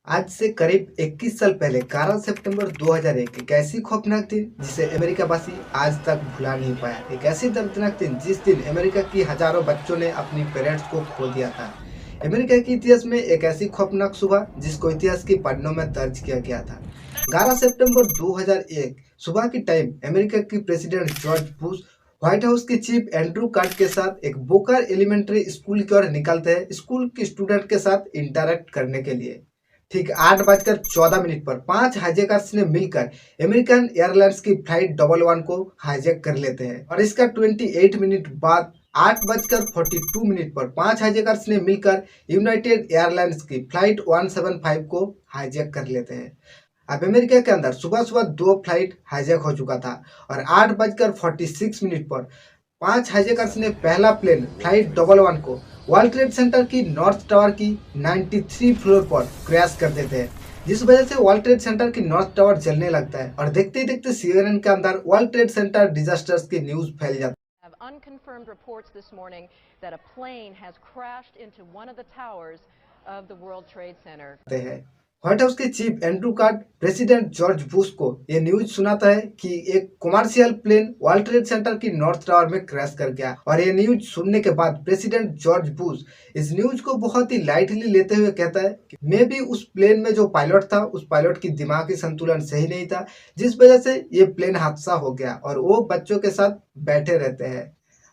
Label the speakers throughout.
Speaker 1: आज से करीब 21 साल पहले 11 सितंबर 2001 एक ऐसी खौफनाक दिन जिसे अमेरिका वासी आज तक भुला नहीं पाया। एक ऐसी दर्दनाक दिन जिस दिन अमेरिका की हजारों बच्चों ने अपनी पेरेंट्स को खो दिया था। अमेरिका के इतिहास में एक ऐसी खौफनाक सुबह जिसको इतिहास की पन्नों में दर्ज किया गया था। 11 सितंबर 2001 सुबह की टाइम अमेरिका की president George Bush white House के चीफ एंड्रू कार्ट के साथ एक बोकर एलिमेंट्री स्कूल की ओर निकलते हैं स्कूल के स्टूडेंट के साथ इंटरेक्ट करने के लिए। ठीक 8:14 पर 5 हाईजैकर्स ने मिलकर अमेरिकन एयरलाइंस की फ्लाइट 11 को हाईजैक कर लेते हैं और इसका 28 मिनट बाद 8:42 पर 5 हाईजैकर्स ने मिलकर यूनाइटेड एयरलाइंस की फ्लाइट 175 को हाईजैक कर लेते हैं। अब अमेरिका के अंदर सुबह सुबह 2 फ्लाइट हाईजैक हो चुका था और 8:46 पर 5 हाईजैकर्स ने पहला प्लेन फ्लाइट 11 को वर्ल्ड ट्रेड सेंटर की नॉर्थ टावर की 93 फ्लोर पर क्रैश कर देते हैं, जिस वजह से वर्ल्ड ट्रेड सेंटर की नॉर्थ टावर जलने लगता है और देखते ही देखते CNN के अंदर वर्ल्ड ट्रेड सेंटर डिजास्टर्स की न्यूज फैल जाती
Speaker 2: Have unconfirmed reports this morning that a plane has crashed into one of the towers of the World Trade Center.
Speaker 1: है। व्हाइट हाउस के chief Andrew Card president George Bush को यह news सुनाता है कि एक commercial plane World Trade Center की north tower में क्रैश कर गया और यह न्यूज सुनने के बाद प्रेसिडेंट जॉर्ज बुश इस न्यूज को बहुत ही लाइटली लेते हुए कहता है कि मे भी उस प्लेन में जो पायलट था उस पायलट की दिमागी संतुलन सही नहीं था, जिस वजह से ये प्लेन हादसा हो गया और वो बच्चों के साथ बैठे रहते हैं।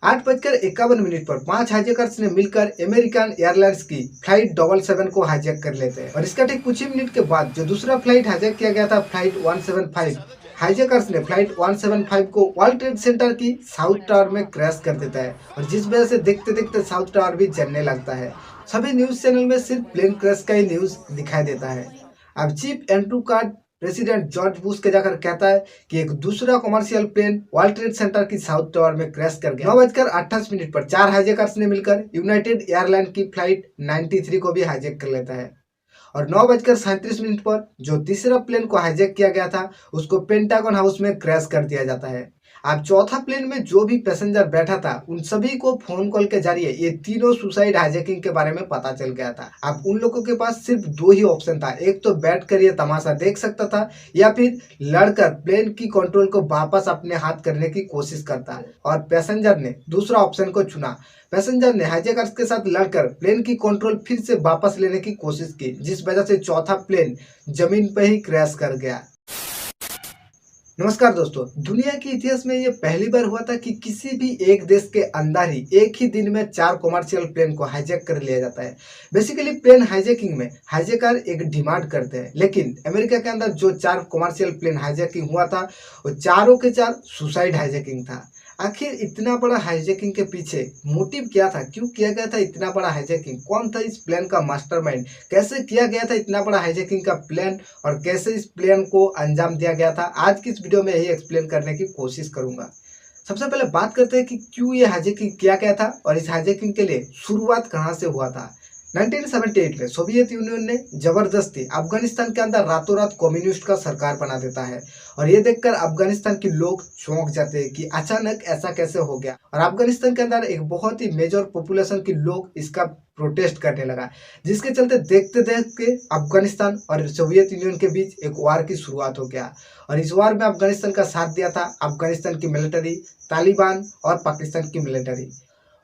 Speaker 1: 8:51 पर 5 हाईजैकर्स ने मिलकर अमेरिकन एयरलाइंस की फ्लाइट 77 को हाईजैक कर लेते हैं और इसका ठीक कुछ ही मिनट के बाद जो दूसरा फ्लाइट हाईजैक किया गया था फ्लाइट 175, हाईजैकर्स ने फ्लाइट 175 को वर्ल्ड ट्रेड सेंटर की साउथ टावर में क्रैश कर देता है और जिस वजह से देखते देखते साउथ टावर भी जलने लगता है। सभी न्यूज चैनल में सिर्फ प्लेन क्रैश का ही न्यूज दिखाई देता है। अब chief Andrew Card president George Bush के जाकर कहता है कि एक दूसरा commercial plane World Trade Center की साउथ टावर में क्रैश कर गया। 9:28 पर 4 हाईजैकर्स ने मिलकर यूनाइटेड एयरलाइन की फ्लाइट 93 को भी हाईजैक कर लेता है और 9:37 पर जो तीसरा प्लेन को हाईजैक किया गया था उसको पेंटागन हाउस में क्रैश कर दिया जाता है। अब चौथा प्लेन में जो भी पैसेंजर बैठा था उन सभी को फोन कॉल के जरिए ये तीनों सुसाइड हाईजैकिंग के बारे में पता चल गया था। अब उन लोगों के पास सिर्फ 2 ही ऑप्शन था, एक तो बैठ कर ये तमाशा देख सकता था या फिर लड़कर प्लेन की कंट्रोल को वापस अपने हाथ करने की कोशिश करता और पैसेंजर ने दूसरा ऑप्शन को चुना। पैसेंजर ने हाईजैकर्स के साथ लड़कर प्लेन की कंट्रोल फिर से वापस लेने की कोशिश की, जिस वजह से चौथा प्लेन जमीन पर ही क्रैश कर गया। नमस्कार दोस्तों, दुनिया के इतिहास में ये पहली बार हुआ था कि किसी भी एक देश के अंदर ही एक ही दिन में 4 कमर्शियल प्लेन को हाईजैक कर लिया जाता है। बेसिकली प्लेन हाईजैकिंग में हाईजैकर एक डिमांड करते हैं, लेकिन अमेरिका के अंदर जो 4 कमर्शियल प्लेन हाईजैकिंग हुआ था वो चारों के 4 सुसाइड हाईजैकिंग था। आखिर इतना बड़ा हाईजैकिंग के पीछे मोटिव क्या था, क्यों किया गया था इतना बड़ा हाईजैकिंग, कौन था इस प्लान का मास्टरमाइंड, कैसे किया गया था इतना बड़ा हाईजैकिंग का प्लान और कैसे इस प्लान को अंजाम दिया गया था, आज की इस वीडियो में यही एक्सप्लेन करने की कोशिश करूंगा। सबसे पहले बात करते हैं कि क्यों ये हाईजैकिंग किया गया था और इस हाईजैकिंग के लिए शुरुआत कहाँ से हुआ था। 1978 में सोवियत यूनियन ने जबरदस्ती अफगानिस्तान के अंदर रातों रात कम्युनिस्ट का सरकार बना देता है और ये देखकर अफगानिस्तान के लोग चौंक जाते हैं कि अचानक ऐसा कैसे हो गया और अफगानिस्तान के अंदर एक बहुत ही मेजर पॉपुलेशन के लोग इसका प्रोटेस्ट करने लगा, जिसके चलते देखते देखते अफगानिस्तान और सोवियत यूनियन के बीच एक वार की शुरुआत हो गया और इस वार में अफगानिस्तान का साथ दिया था अफगानिस्तान की मिलिट्री, तालिबान और पाकिस्तान की मिलिट्री।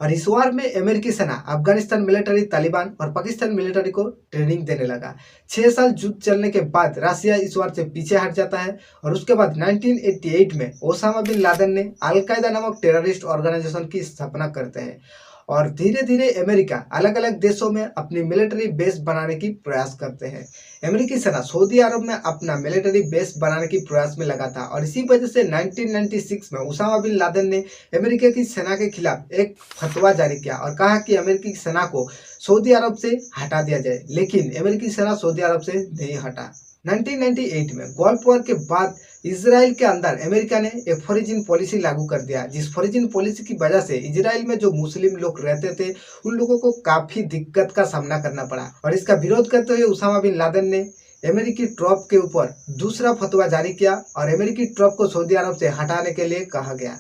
Speaker 1: और इस वार में अमेरिकी सेना अफगानिस्तान मिलिट्री, तालिबान और पाकिस्तान मिलिट्री को ट्रेनिंग देने लगा। 6 साल युद्ध चलने के बाद रसिया इस वार से पीछे हट जाता है और उसके बाद 1988 में ओसामा बिन लादेन ने अल कायदा नामक टेररिस्ट ऑर्गेनाइजेशन की स्थापना करते हैं और धीरे धीरे अमेरिका अलग अलग देशों में अपनी मिलिट्री बेस बनाने की प्रयास करते हैं। अमेरिकी सेना सऊदी अरब में अपना मिलिट्री बेस बनाने की प्रयास में लगा था और इसी वजह से 1996 में ओसामा बिन लादेन ने अमेरिका की सेना के खिलाफ एक फतवा जारी किया और कहा कि अमेरिकी सेना को सऊदी अरब से हटा दिया जाए, लेकिन अमेरिकी सेना सऊदी अरब से नहीं हटा। 1998 में गल्फ वॉर के बाद इजराइल के अंदर अमेरिका ने एक फॉरेन पॉलिसी लागू कर दिया, जिस फॉरेन पॉलिसी की वजह से इजराइल में जो मुस्लिम लोग रहते थे उन लोगों को काफी दिक्कत का सामना करना पड़ा और इसका विरोध करते हुए ओसामा बिन लादेन ने अमेरिकी ट्रॉप के ऊपर दूसरा फतवा जारी किया और अमेरिकी ट्रॉप को सऊदी अरब से हटाने के लिए कहा गया,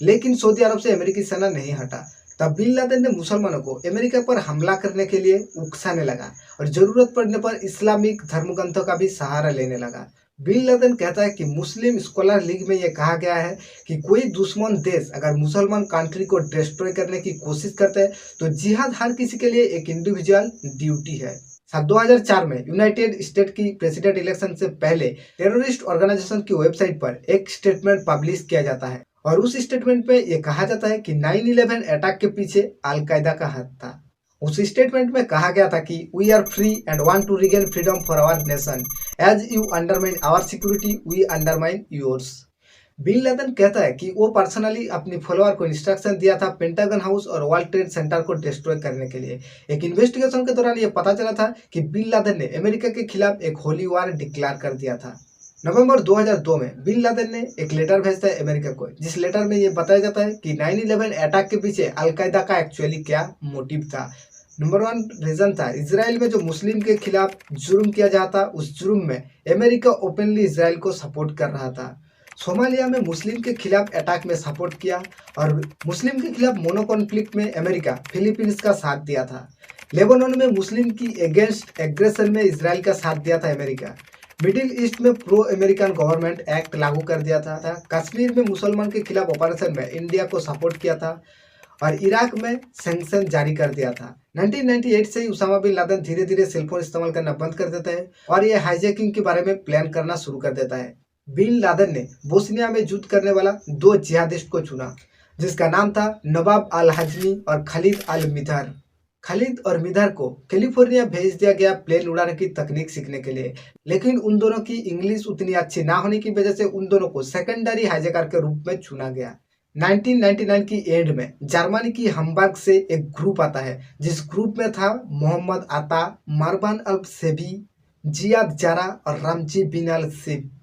Speaker 1: लेकिन सऊदी अरब से अमेरिकी सेना नहीं हटा। तब बिन लादेन ने मुसलमानों को अमेरिका पर हमला करने के लिए उकसाने लगा और जरूरत पड़ने पर इस्लामिक धर्मग्रंथों का भी सहारा लेने लगा। बिन लादेन कहता है कि मुस्लिम स्कॉलर लीग में यह कहा गया है कि कोई दुश्मन देश अगर मुसलमान कंट्री को डिस्ट्रॉय करने की कोशिश करता है तो जिहाद हर किसी के लिए एक इंडिविजुअल ड्यूटी है। साल 2004 में यूनाइटेड स्टेट की प्रेसिडेंट इलेक्शन से पहले टेररिस्ट ऑर्गेनाइजेशन की वेबसाइट पर एक स्टेटमेंट पब्लिश किया जाता है और उस स्टेटमेंट में यह कहा जाता है कि 9/11 अटैक के पीछे अलकायदा का हाथ था। उस स्टेटमेंट में कहा गया था कि we are free and want to regain freedom for our nation, as you undermine our security we undermine yours. Bin Laden कहता है कि वो पर्सनली अपनी फॉलोअर को इंस्ट्रक्शन दिया था पेंटागन हाउस और वर्ल्ड ट्रेड सेंटर को डिस्ट्रॉय करने के लिए। एक इन्वेस्टिगेशन के दौरान ये पता चला था कि बिन लादेन ने अमेरिका के खिलाफ एक होली वार डिक्लेयर कर दिया था। नवंबर 2002 में बिन लादेन ने एक लेटर भेजता है अमेरिका को, जिस लेटर में ये बताया जाता है कि 9/11 अटैक के पीछे अलकायदा का एक्चुअली क्या मोटिव था। नंबर 1 रीजन था इसराइल में जो मुस्लिम के खिलाफ जुर्म किया जाता, उस जुर्म में अमेरिका ओपनली इसराइल को सपोर्ट कर रहा था। सोमालिया में मुस्लिम के खिलाफ अटैक में सपोर्ट किया और मुस्लिम के खिलाफ मोनो कॉन्फ्लिक्ट में अमेरिका फिलीपींस का साथ दिया था। लेबनान में मुस्लिम की अगेंस्ट एग्रेशन में इसराइल का साथ दिया था अमेरिका। मिडिल ईस्ट में प्रो अमेरिकन गवर्नमेंट एक्ट लागू कर दिया था। कश्मीर में मुसलमान के खिलाफ ऑपरेशन में इंडिया को सपोर्ट किया था और इराक में सैंक्शन जारी कर दिया था। 1998 से ही उसामा बिन लादेन धीरे धीरे सेलफोन इस्तेमाल करना बंद कर देता है और ये हाईजैकिंग के बारे में प्लान करना शुरू कर देता है। बिन लादेन ने बोस्निया में युद्ध करने वाला 2 जिहादिस्ट को चुना, जिसका नाम था नवाब अल हाजमी और खालिद अल मिधार। खालिद और मिधार को कैलिफोर्निया भेज दिया गया प्लेन उड़ाने की तकनीक सीखने के लिए, लेकिन उन दोनों की इंग्लिश उतनी अच्छी ना होने की वजह से उन दोनों को सेकेंडरी हाईजैकर के रूप में चुना गया। 1999 की एंड में जर्मनी की हम्बर्ग से एक ग्रुप आता है, जिस ग्रुप में था मोहम्मद अता, मारवान अल सेबी, जियाद जारा और रामजी बिन अल सिब।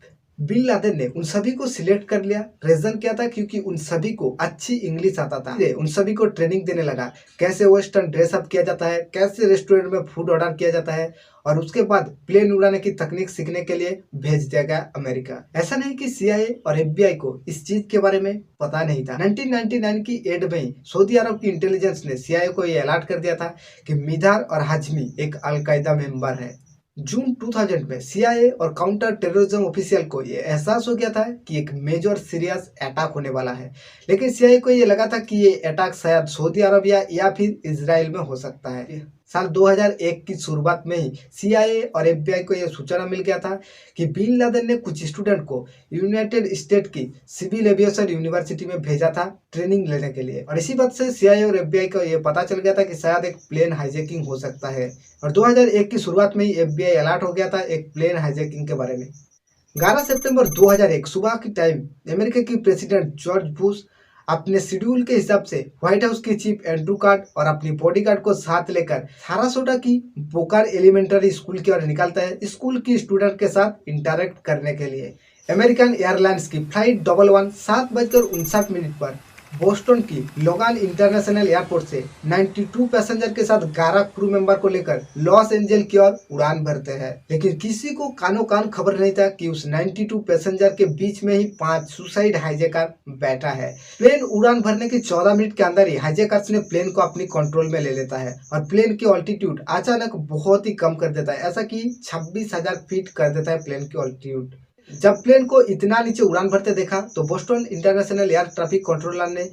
Speaker 1: बिन लादेन ने उन सभी को सिलेक्ट कर लिया। रीजन क्या था? क्योंकि उन सभी को अच्छी इंग्लिश आता था। उन सभी को ट्रेनिंग देने लगा, कैसे वेस्टर्न ड्रेसअप किया जाता है, कैसे रेस्टोरेंट में फूड ऑर्डर किया जाता है और उसके बाद प्लेन उड़ाने की तकनीक सीखने के लिए भेज दिया गया अमेरिका। ऐसा नहीं कि सीआईए और एफबीआई को इस चीज के बारे में पता नहीं था। 1999 की एंड में ही सऊदी अरब की इंटेलिजेंस ने सीआईए को ये अलर्ट कर दिया था कि मिधार और हाजमी एक अलकायदा मेंबर है। जून 2000 में सीआईए और काउंटर टेररिज्म ऑफिशियल को ये एहसास हो गया था कि एक मेजर सीरियस अटैक होने वाला है, लेकिन सीआईए को ये लगा था कि ये अटैक शायद सऊदी अरबिया या फिर इजराइल में हो सकता है। साल 2001 की शुरुआत में ही सीआईए और एफबीआई को यह सूचना मिल गया था कि बिन लादेन ने कुछ स्टूडेंट को यूनाइटेड स्टेट की सिविल एविएशन यूनिवर्सिटी में भेजा था ट्रेनिंग लेने के लिए, और इसी बात से सीआईए और एफबीआई को यह पता चल गया था कि शायद एक प्लेन हाईजैकिंग हो सकता है। और 2001 की शुरुआत में ही एफबीआई अलर्ट हो गया था एक प्लेन हाईजैकिंग के बारे में। 11 सितंबर 2001 सुबह की टाइम अमेरिका की प्रेसिडेंट जॉर्ज बुश अपने शेड्यूल के हिसाब से व्हाइट हाउस के चीफ एंड्रू कार्ड और अपनी बॉडीगार्ड को साथ लेकर सारासोटा की बोकार एलिमेंटरी स्कूल की ओर निकलता है, स्कूल की स्टूडेंट के साथ इंटरेक्ट करने के लिए। अमेरिकन एयरलाइंस की फ्लाइट 11 7:59 पर बोस्टन की लोगान इंटरनेशनल एयरपोर्ट से 92 पैसेंजर के साथ 11 क्रू मेंबर को लेकर लॉस एंजल की ओर उड़ान भरते हैं, लेकिन किसी को कानो कान खबर नहीं था कि उस 92 पैसेंजर के बीच में ही 5 सुसाइड हाईजैकर बैठा है। प्लेन उड़ान भरने के 14 मिनट के अंदर ही हाईजैकर्स ने प्लेन को अपनी कंट्रोल में ले लेता है और प्लेन की ऑल्टीट्यूड अचानक बहुत ही कम कर देता है, ऐसा कि 26,000 फीट कर देता है प्लेन की ऑल्टीट्यूड। जब प्लेन को इतना नीचे उड़ान भरते देखा तो Boston international air traffic controller ने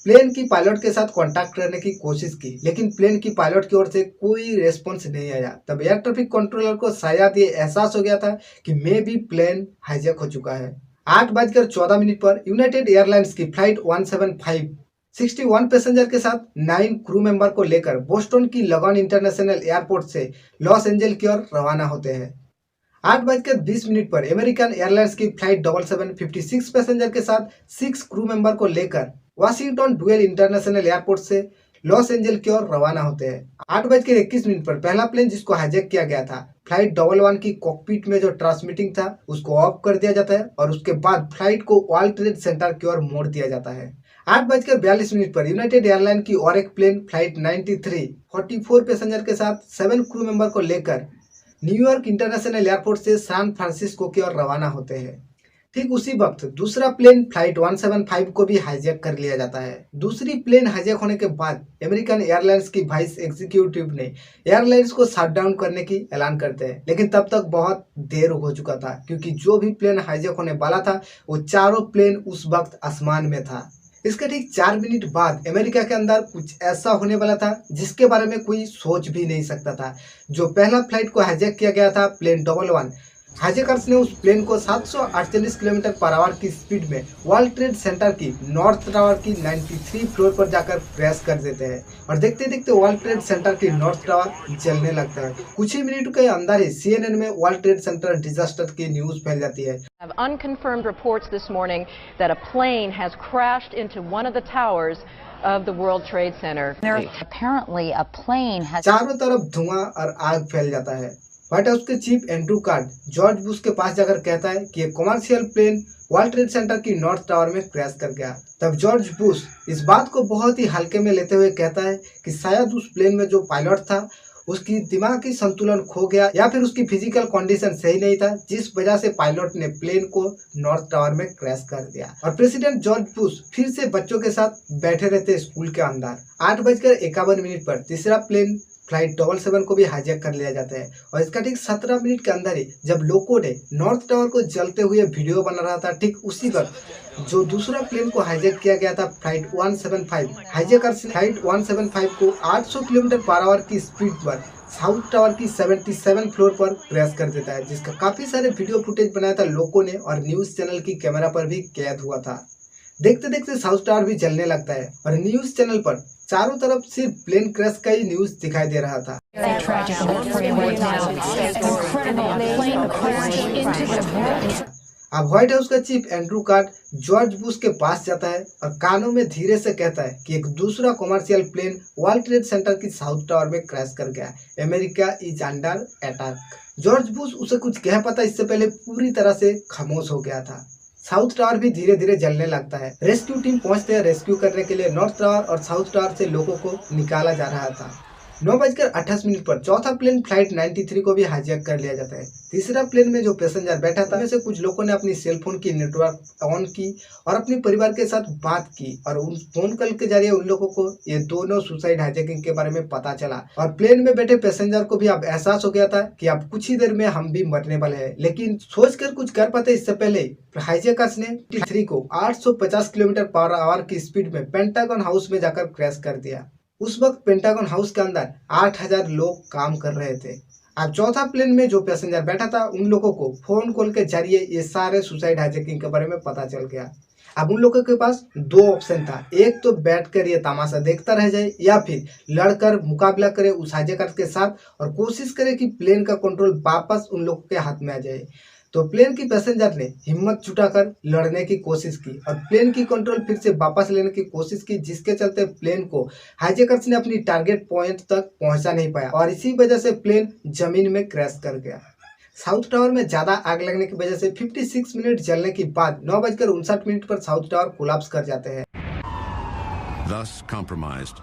Speaker 1: प्लेन की पायलट के साथ कांटेक्ट करने की कोशिश की, लेकिन प्लेन की पायलट की ओर से कोई रेस्पॉन्स नहीं आया। तब एयर ट्रैफिक कंट्रोलर को शायद ये एहसास हो गया था कि मे बी प्लेन हाईजैक हो चुका है। 8:14 पर यूनाइटेड एयरलाइंस की फ्लाइट 175 61 पैसेंजर के साथ 9 क्रू मेंबर को लेकर बोस्टन की लोगान इंटरनेशनल एयरपोर्ट से लॉस एंजल की ओर रवाना होते हैं। 8:20 पर अमेरिकन एयरलाइंस की फ्लाइट 77 56 पैसेंजर के साथ 6 क्रू मेंबर को लेकर वाशिंगटन डुएल इंटरनेशनल एयरपोर्ट से लॉस एंजल की ओर रवाना होते हैं। 8:21 पर पहला प्लेन जिसको हाईजैक किया गया था, फ्लाइट 11 की कॉकपिट में जो ट्रांसमिटिंग था उसको ऑफ कर दिया जाता है और उसके बाद फ्लाइट को वर्ल्ड ट्रेड सेंटर की ओर मोड़ दिया जाता है। 8:42 पर यूनाइटेड एयरलाइन की और एक प्लेन फ्लाइट 93 44 पैसेंजर के साथ 7 क्रू मेंबर को लेकर न्यूयॉर्क इंटरनेशनल एयरपोर्ट से सैन फ्रांसिस्को की ओर रवाना होते हैं। ठीक उसी वक्त दूसरा प्लेन फ्लाइट 175 को भी हाईजैक कर लिया जाता है। दूसरी प्लेन हाईजैक होने के बाद अमेरिकन एयरलाइंस की वाइस एग्जीक्यूटिव ने एयरलाइंस को शट डाउन करने की ऐलान करते हैं, लेकिन तब तक बहुत देर हो चुका था क्योंकि जो भी प्लेन हाईजैक होने वाला था वो चारों प्लेन उस वक्त आसमान में था। इसके ठीक 4 मिनट बाद अमेरिका के अंदर कुछ ऐसा होने वाला था जिसके बारे में कोई सोच भी नहीं सकता था। जो पहला फ्लाइट को हाईजैक किया गया था प्लेन 11, हाईजैकर्स ने उस प्लेन को 748 किलोमीटर पर आवर की स्पीड में वर्ल्ड ट्रेड सेंटर की नॉर्थ टावर की 93 फ्लोर पर जाकर क्रैश कर देते हैं और देखते देखते वर्ल्ड ट्रेड सेंटर की नॉर्थ टावर जलने लगता है। कुछ ही मिनट के अंदर ही CNN में वर्ल्ड ट्रेड सेंटर डिजास्टर की न्यूज फैल जाती है।
Speaker 2: Have unconfirmed reports this morning that a plane has crashed into one of the towers of the World Trade Center.
Speaker 3: Apparently a plane has
Speaker 1: चारों तरफ धुआं और आग फैल जाता है। व्हाइट हाउस के chief Andrew Card George Bush के पास जाकर कहता है कि एक commercial plane World Trade Center की नॉर्थ टावर में क्रैश कर गया। तब जॉर्ज बुश इस बात को बहुत ही हल्के में लेते हुए कहता है कि शायद उस प्लेन में जो पायलट था उसकी दिमागी संतुलन खो गया या फिर उसकी फिजिकल कंडीशन सही नहीं था, जिस वजह से पायलट ने प्लेन को नॉर्थ टावर में क्रैश कर दिया। और प्रेसिडेंट जॉर्ज बुश फिर से बच्चों के साथ बैठे रहते स्कूल के अंदर। 8:51 पर तीसरा प्लेन फ्लाइट 77 को भी हाईजैक कर लिया जाता है और इसका ठीक 17 मिनट के अंदर ही जब लोगों ने नॉर्थ टावर को जलते हुए वीडियो बना रहा था, ठीक उसी वक्त जो दूसरा प्लेन को हाईजैक किया गया था फ्लाइट 175, हाईजैकर्स ने फ्लाइट 175 को 800 किलोमीटर पर आवर की स्पीड पर साउथ टावर की 77 फ्लोर पर क्रैश कर देता है, जिसका काफी सारे वीडियो फुटेज बनाया था लोगों ने और न्यूज चैनल की कैमरा पर भी कैद हुआ था। देखते देखते साउथ टावर भी जलने लगता है और न्यूज चैनल पर चारों तरफ सिर्फ प्लेन क्रैश का ही न्यूज दिखाई दे रहा था। अब व्हाइट हाउस का chief Andrew Card George Bush के पास जाता है और कानों में धीरे से कहता है कि एक दूसरा commercial plane World Trade Center की साउथ टावर में क्रैश कर गया। America is under attack. George Bush उसे कुछ कह पाता इससे पहले पूरी तरह से खामोश हो गया था। साउथ टावर भी धीरे धीरे जलने लगता है। रेस्क्यू टीम पहुंचते हैं रेस्क्यू करने के लिए। नॉर्थ टावर और साउथ टावर से लोगों को निकाला जा रहा था। 9:28 पर चौथा प्लेन फ्लाइट 93 को भी हाईजैक कर लिया जाता है। तीसरा प्लेन में जो पैसेंजर बैठा था, में से कुछ लोगों ने अपनी सेलफोन की नेटवर्क ऑन की और अपने परिवार के साथ बात की और उन फोन कॉल के जरिए उन लोगों को ये दोनों सुसाइड हाईजैकिंग के बारे में पता चला और प्लेन में बैठे पैसेंजर को भी अब एहसास हो गया था कि अब कुछ ही देर में हम भी मरने वाले हैं, लेकिन सोचकर कुछ कर पाते इससे पहले हाईजैकर्स ने 3 को 850 किलोमीटर पर आवर की स्पीड में पेंटागन हाउस में जाकर क्रैश कर दिया। उस वक्त पेंटागन हाउस के अंदर 8000 लोग काम कर रहे थे। अब चौथा प्लेन में जो पैसेंजर बैठा था उन लोगों को फोन कॉल के जरिए ये सारे सुसाइड हाईजैकिंग के बारे में पता चल गया। अब उन लोगों के पास 2 ऑप्शन था, एक तो बैठकर ये तमाशा देखता रह जाए या फिर लड़कर मुकाबला करे उस हाईजैकर के साथ और कोशिश करे कि प्लेन का कंट्रोल वापस उन लोगों के हाथ में आ जाए। तो प्लेन की पैसेंजर ने हिम्मत जुटाकर लड़ने की कोशिश की और प्लेन की कंट्रोल फिर से वापस लेने की कोशिश की, जिसके चलते प्लेन को हाईजैकर्स ने अपनी टारगेट पॉइंट तक पहुंचा नहीं पाया और इसी वजह से प्लेन जमीन में क्रैश कर गया। साउथ टावर में ज्यादा आग लगने की वजह से 56 मिनट जलने के बाद 9:59 पर साउथ टावर कोलैप्स कर जाते हैं।
Speaker 4: Thus compromised,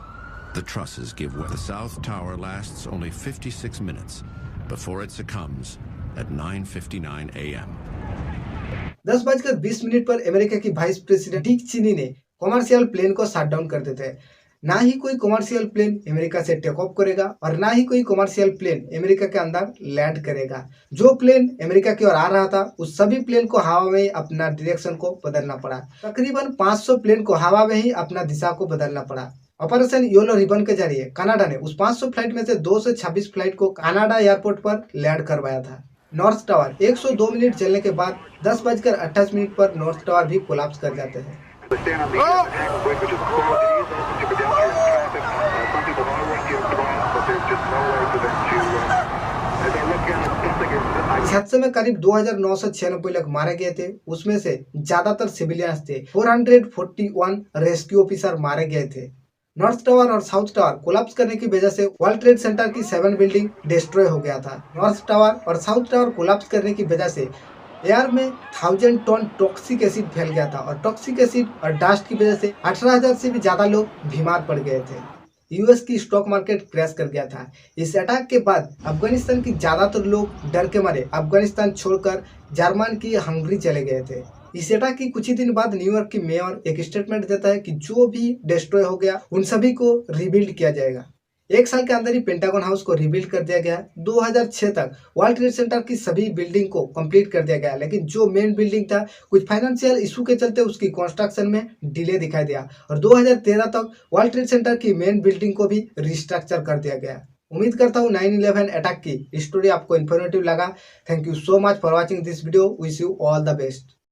Speaker 4: the trusses give way. The South Tower lasts only 56 minutes before it succumbs at 9:59 a.m.
Speaker 1: 10:20 पर अमेरिका की वाइस प्रेसिडेंट डिक चेनी ने कमर्शियल प्लेन को शट डाउन कर देते हैं। ना ही कोई कमर्शियल प्लेन अमेरिका से टेक ऑफ करेगा और ना ही कोई कमर्शियल प्लेन अमेरिका के अंदर लैंड करेगा। जो प्लेन अमेरिका की ओर आ रहा था उस सभी प्लेन को हवा में अपना डायरेक्शन को बदलना पड़ा। तकरीबन 500 प्लेन को हवा में ही अपना दिशा को बदलना पड़ा। ऑपरेशन येलो रिबन के जरिए कनाडा ने उस 500 फ्लाइट में से 226 फ्लाइट को कनाडा एयरपोर्ट पर लैंड करवाया था। नॉर्थ टावर 102 मिनट चलने के बाद 10:28 पर नॉर्थ टावर भी कोलैप्स कर जाते हैं। इस हादसे में करीब 2996 लोग मारे गए थे, उसमें से ज्यादातर सिविलियंस थे। 441 रेस्क्यू ऑफिसर मारे गए थे। नॉर्थ टावर और साउथ टावर कोलैप्स करने की वजह से वर्ल्ड ट्रेड सेंटर की 7 बिल्डिंग डिस्ट्रॉय हो गया था। नॉर्थ टावर और साउथ टावर कोलैप्स करने की वजह से एयर में 1000 टन टॉक्सिक एसिड फैल गया था और टॉक्सिक एसिड और डस्ट की वजह से 18,000 से भी ज्यादा लोग बीमार पड़ गए थे। यूएस की स्टॉक मार्केट क्रैश कर गया था। इस अटैक के बाद अफगानिस्तान की ज्यादातर लोग डर के मारे अफगानिस्तान छोड़कर जर्मन की हंगरी चले गए थे। इस अटैक की कुछ ही दिन बाद न्यूयॉर्क की मेयर एक स्टेटमेंट देता है कि जो भी डिस्ट्रॉय हो गया उन सभी को रिबिल्ड किया जाएगा। 1 साल के अंदर ही पेंटागन हाउस को रिबिल्ड कर दिया गया। 2006 तक वर्ल्ड ट्रेड सेंटर की सभी बिल्डिंग को कंप्लीट कर दिया गया, लेकिन जो मेन बिल्डिंग था कुछ फाइनेंशियल इशू के चलते उसकी कंस्ट्रक्शन में डिले दिखाई दिया और 2013 तक वर्ल्ड ट्रेड सेंटर की मेन बिल्डिंग को भी रिस्ट्रक्चर कर दिया गया। उम्मीद करता हूँ 9/11 अटैक की स्टोरी आपको इन्फॉर्मेटिव लगा। Thank you so much for watching this video. Wish you all the best.